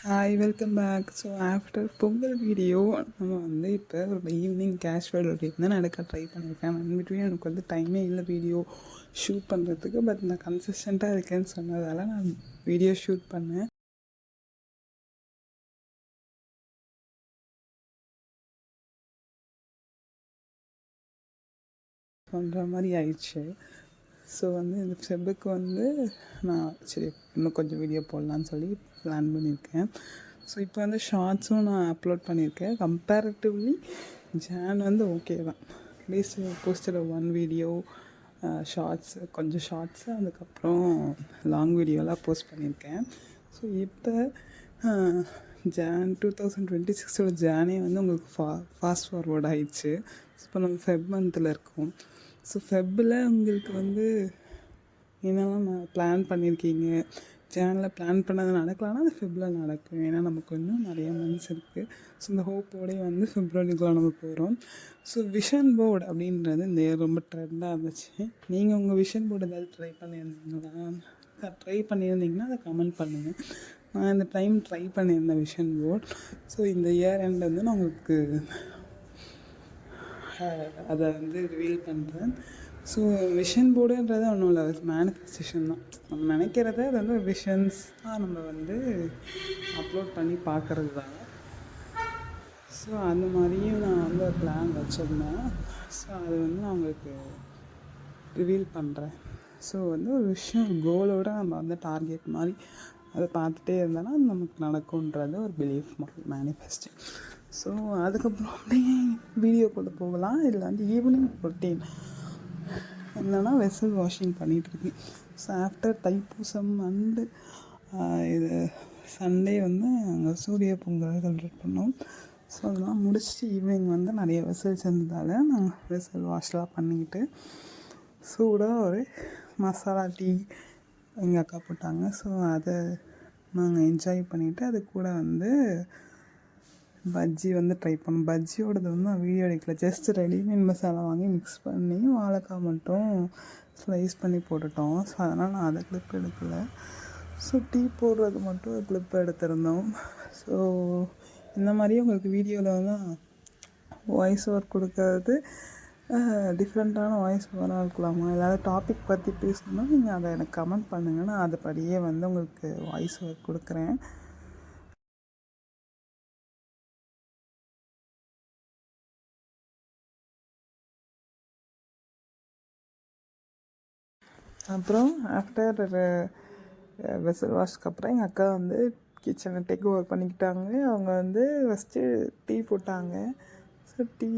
Hi welcome back. So after Pongal video நம்ம வந்து இப்போ ஒரு ஈவினிங் கேஷுவல் ரொட்டீன் தான் நடக்க ட்ரை பண்ணியிருக்கேன். பிட்வீன் எனக்கு வந்து டைமே இல்லை வீடியோ ஷூட் பண்ணுறதுக்கு. பட் நான் கன்சிஸ்டண்ட்டாக இருக்கேன்னு சொன்னதால் நான் வீடியோ ஷூட் பண்ணேன். பண்ணுற மாதிரி ஆயிடுச்சு. ஸோ வந்து இந்த ஃபெப்புக்கு வந்து நான் சரி இன்னும் கொஞ்சம் வீடியோ போடலான்னு சொல்லி பிளான் பண்ணியிருக்கேன். ஸோ இப்போ வந்து ஷார்ட்ஸும் நான் அப்லோட் பண்ணியிருக்கேன். கம்பேரிட்டிவ்லி ஜான் வந்து ஓகே தான். At least posted one video shorts கொஞ்சம் ஷார்ட்ஸு அதுக்கப்புறம் லாங் வீடியோலாம் போஸ்ட் பண்ணியிருக்கேன். ஸோ இப்போ ஜான் 2026 ஜானே வந்து உங்களுக்கு ஃபாஸ்ட் ஃபார்வர்ட் ஆகிடுச்சு. இப்போ நம்ம ஃபெப் மந்தில் இருக்கோம். ஸோ ஃபெப்பில் உங்களுக்கு வந்து என்னெல்லாம் நான் பிளான் பண்ணியிருக்கீங்க, சேனலில் பிளான் பண்ணது நடக்கலாம்னா அது ஃபெப்பில் நடக்கும். ஏன்னா நமக்கு இன்னும் நிறைய மந்த்ஸ் இருக்குது. ஸோ இந்த ஹோப்போடே வந்து ஃபெப்ரவரிக்குள்ளே நம்ம போகிறோம். ஸோ விஷன் போர்டு அப்படின்றது இந்த ரொம்ப ட்ரெண்டாக இருந்துச்சு. நீங்கள் உங்கள் விஷன் போர்டு ஏதாவது ட்ரை பண்ணியிருந்தீங்கன்னா அதை கமெண்ட் பண்ணுங்கள். நான் இந்த டைம் ட்ரை பண்ணியிருந்தேன் விஷன் போர்ட். ஸோ இந்த இயர் எண்ட் வந்து நான் உங்களுக்கு அதை வந்து ரிவீல் பண்ணுறேன். ஸோ விஷன் போர்டுன்றது ஒன்றும் இல்லை, மேனிஃபெஸ்டேஷன் தான். நம்ம நினைக்கிறத அது வந்து விஷன்ஸாக நம்ம வந்து அப்லோட் பண்ணி பார்க்குறது தான். ஸோ அந்த மாதிரியும் நான் வந்து ஒரு பிளான் வச்சுருந்தேன். ஸோ அது வந்து நான் உங்களுக்கு ரிவீல் பண்ணுறேன். ஸோ வந்து ஒரு விஷயம் ஒரு கோலோடு நம்ம வந்து டார்கெட் மாதிரி அதை பார்த்துட்டே இருந்தோன்னா நமக்கு நடக்கும்ன்றது ஒரு பிலீஃப் மாதிரி மேனிஃபெஸ்டிங். ஸோ அதுக்கப்புறம் அப்படியே வீடியோக்குள்ளே போகலாம். இதில் வந்து ஈவினிங் ரொட்டீன் என்னென்னா வெசல் வாஷிங் பண்ணிகிட்ருக்கேன். ஸோ ஆஃப்டர் தைப்பூசம் அண்டு இது சண்டே வந்து அங்கே சூரிய பொங்கல் செலிப்ரேட் பண்ணோம். ஸோ அதெல்லாம் முடிச்சுட்டு ஈவினிங் வந்து நிறைய வெசல்ஸ் இருந்ததால் நாங்கள் வெசல் வாஷ்லாம் பண்ணிக்கிட்டு சூடாக ஒரு மசாலா டீ எங்கள் அக்கா போட்டாங்க. ஸோ அதை நாங்கள் என்ஜாய் பண்ணிவிட்டு அது கூட வந்து பஜ்ஜி வந்து ட்ரை பண்ணோம். பஜ்ஜியோடது வந்து நான் வீடியோ எடுக்கல, ஜஸ்ட் ரெடிமேட் மசாலா வாங்கி மிக்ஸ் பண்ணி வாழைக்காய் மட்டும் ஸ்லைஸ் பண்ணி போட்டுட்டோம். ஸோ அதனால் நான் அதை கிளிப் எடுக்கலை. ஸோ டீ போடுறது மட்டும் கிளிப் எடுத்திருந்தோம். ஸோ இந்த மாதிரியே உங்களுக்கு வீடியோவில் வந்து வாய்ஸ் ஓவர் கொடுக்கறது டிஃப்ரெண்ட்டான வாய்ஸ் ஓவராக இருக்கலாமா, ஏதாவது டாபிக் பற்றி பேசணுன்னா நீங்கள் அதை எனக்கு கமெண்ட் பண்ணுங்கள். நான் அதுபடியே வந்து உங்களுக்கு வாய்ஸ் ஓவர் கொடுக்குறேன். அப்புறம் ஆஃப்டர் வெசல் வாஷ்க்கு அப்புறம் எங்கள் அக்கா வந்து கிச்சனை டேக் ஓவர் பண்ணிக்கிட்டாங்க. அவங்க வந்து ஃபஸ்ட்டு டீ போட்டாங்க. ஸோ டீ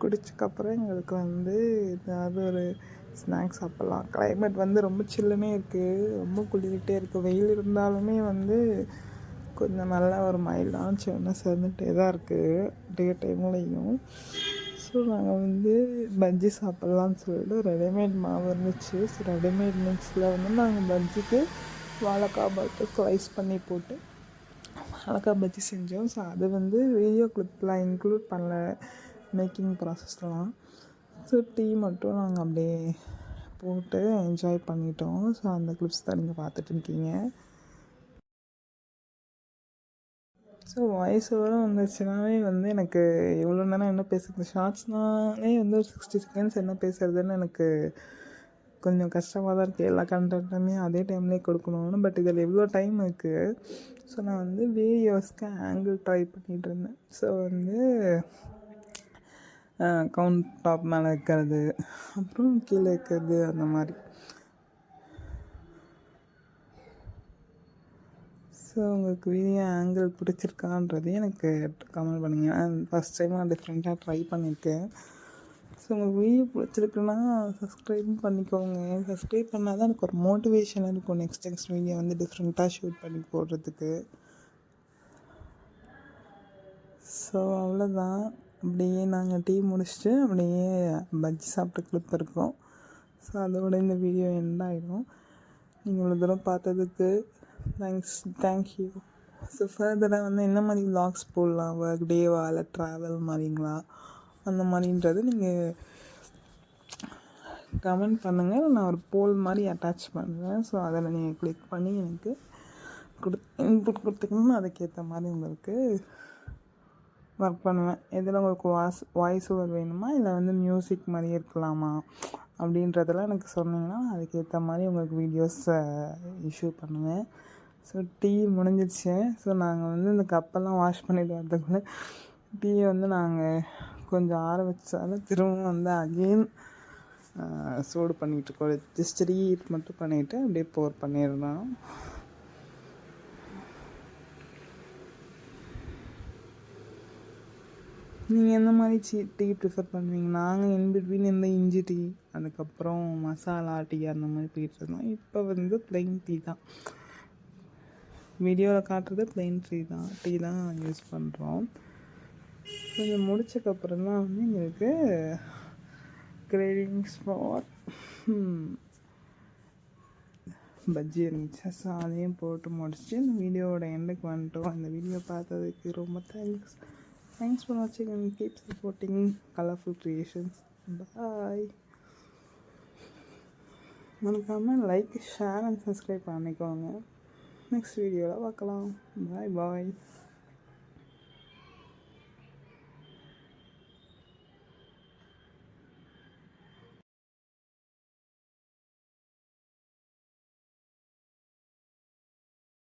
குடிச்சக்கப்புறம் எங்களுக்கு வந்து ஏதாவது ஒரு ஸ்நாக்ஸ் சாப்பிட்லாம். கிளைமேட் வந்து ரொம்ப சில்லுன்னே இருக்குது, ரொம்ப குளிர்கிட்டே இருக்குது. வெயில் இருந்தாலுமே வந்து கொஞ்சம் நல்லா ஒரு மைல்டான சில்னஸ் இருந்துகிட்டே தான் இருக்குது டே டைம்லேயும். ஸோ நாங்கள் வந்து பஜ்ஜி சாப்பிட்லான்னு சொல்லிட்டு ரெடிமேட் மாவு இருந்துச்சு. ஸோ ரெடிமேட் மிக்ஸில் வந்து நாங்கள் பஜ்ஜிக்கு வாழைக்காய் மட்டும் ஸ்லைஸ் பண்ணி போட்டு வாழைக்காய் பஜ்ஜி செஞ்சோம். ஸோ அது வந்து வீடியோ கிளிப்லாம் இன்க்ளூட் பண்ணல மேக்கிங் ப்ராசஸ்லாம். ஸோ டீ மட்டும் நாங்கள் அப்படியே போட்டு என்ஜாய் பண்ணிட்டோம். ஸோ அந்த கிளிப்ஸ் தான் நீங்கள் பார்த்துட்டு இருக்கீங்க. ஸோ வாய்ஸ் ஓவரும் வந்துச்சுனாவே வந்து எனக்கு எவ்வளோ நேரம் என்ன பேசுகிறது, ஷார்ட்ஸ்னாலே வந்து ஒரு 60 செகண்ட்ஸ் என்ன பேசுகிறதுன்னு எனக்கு கொஞ்சம் கஷ்டமாக தான் இருக்குது. எல்லா கண்டென்ட்டுமே அதே டைம்லேயே கொடுக்கணும்னு. பட் இதில் எவ்வளோ டைம் இருக்குது. ஸோ நான் வந்து வீடியோஸ்க்கு ஆங்கிள் ட்ரை பண்ணிகிட்டு இருந்தேன். ஸோ வந்து கவுண்ட் டாப் மேலே வைக்கிறது, அப்புறம் கீழே வைக்கிறது, அந்த மாதிரி. ஸோ உங்களுக்கு வீடியோ ஆங்கிள் பிடிச்சிருக்கான்றது எனக்கு கமெண்ட் பண்ணுங்கள். ஃபஸ்ட் டைம் நான் டிஃப்ரெண்ட்டாக ட்ரை பண்ணியிருக்கேன். ஸோ உங்களுக்கு வீடியோ பிடிச்சிருக்குன்னா சப்ஸ்கிரைப் பண்ணிக்கோங்க. சப்ஸ்கிரைப் பண்ணால் தான் எனக்கு ஒரு மோட்டிவேஷன் இருக்கும் நெக்ஸ்ட் வீடியோ வந்து டிஃப்ரெண்ட்டாக ஷூட் பண்ணி போடுறதுக்கு. ஸோ அவ்வளோதான். அப்படியே நாங்கள் டீ முடிச்சுட்டு அப்படியே பஜ்ஜி சாப்பிட்டு கிளிப் இருக்கோம். ஸோ அதோட இந்த வீடியோ எண்ட் ஆகிடும். நீங்கள் இவ்வளோ தூரம் பார்த்ததுக்கு தேங்க்யூ. ஸோ ஃபர்தராக வந்து என்ன மாதிரி விலாக்ஸ் போடலாம், ஒர்க் டேவா இல்லை ட்ராவல் மாதிரிங்களா, அந்த மாதிரின்றது நீங்கள் கமெண்ட் பண்ணுங்கள். நான் ஒரு போல் மாதிரி அட்டாச் பண்ணுறேன். ஸோ அதில் நீங்கள் கிளிக் பண்ணி எனக்கு இன்புட் கொடுத்தீங்கன்னா அதுக்கேற்ற மாதிரி உங்களுக்கு ஒர்க் பண்ணுவேன். இதில் உங்களுக்கு வாய்ஸ் ஓவர் வேணுமா இல்லை வந்து மியூசிக் மாதிரி இருக்கலாமா அப்படின்றதெல்லாம் எனக்கு சொன்னீங்கன்னா அதுக்கேற்ற மாதிரி உங்களுக்கு வீடியோஸை இஷ்யூ பண்ணுவேன். ஸோ டீ முடிஞ்சிடுச்சு. ஸோ நாங்கள் வந்து இந்த கப்பெல்லாம் வாஷ் பண்ணிட்டு வரதுக்குள்ளே டீயை வந்து நாங்கள் கொஞ்சம் ஆற வச்சாலும் திரும்பவும் வந்து அகெயின் சூடு பண்ணிகிட்ருக்கோம். ஜஸ்ட் ரீஹீட் மட்டும் பண்ணிவிட்டு அப்படியே போர் பண்ணிடலாம். நீங்கள் எந்த மாதிரி டீ ப்ரிஃபர் பண்ணுவீங்க? நாங்கள் இன்பிட்வீன் இந்த இஞ்சி டீ, அதுக்கப்புறம் மசாலா டீ அந்த மாதிரி போயிட்டுருந்தோம். இப்போ வந்து ப்ளெயின் டீ தான். வீடியோவில் காட்டுறது ப்ளெயின் டீ தான் யூஸ் பண்ணுறோம். கொஞ்சம் முடிச்சக்கப்புறம் தான் வந்து எங்களுக்கு கிரேவிங்ஸ் ஃபார் பஜ்ஜி இருந்துச்சு. ஸோ அதையும் போட்டு முடிச்சுட்டு இந்த வீடியோவோட எண்டுக்கு வந்துட்டோம். இந்த வீடியோ பார்த்ததுக்கு ரொம்ப thanks. Thanks for watching and keep supporting Colorful Creations. Bye. மறக்காமல் லைக், ஷேர் அண்ட் சப்ஸ்கிரைப் பண்ணிக்கோங்க. நெக்ஸ்ட் வீடியோவில் பார்க்கலாம். பாய்.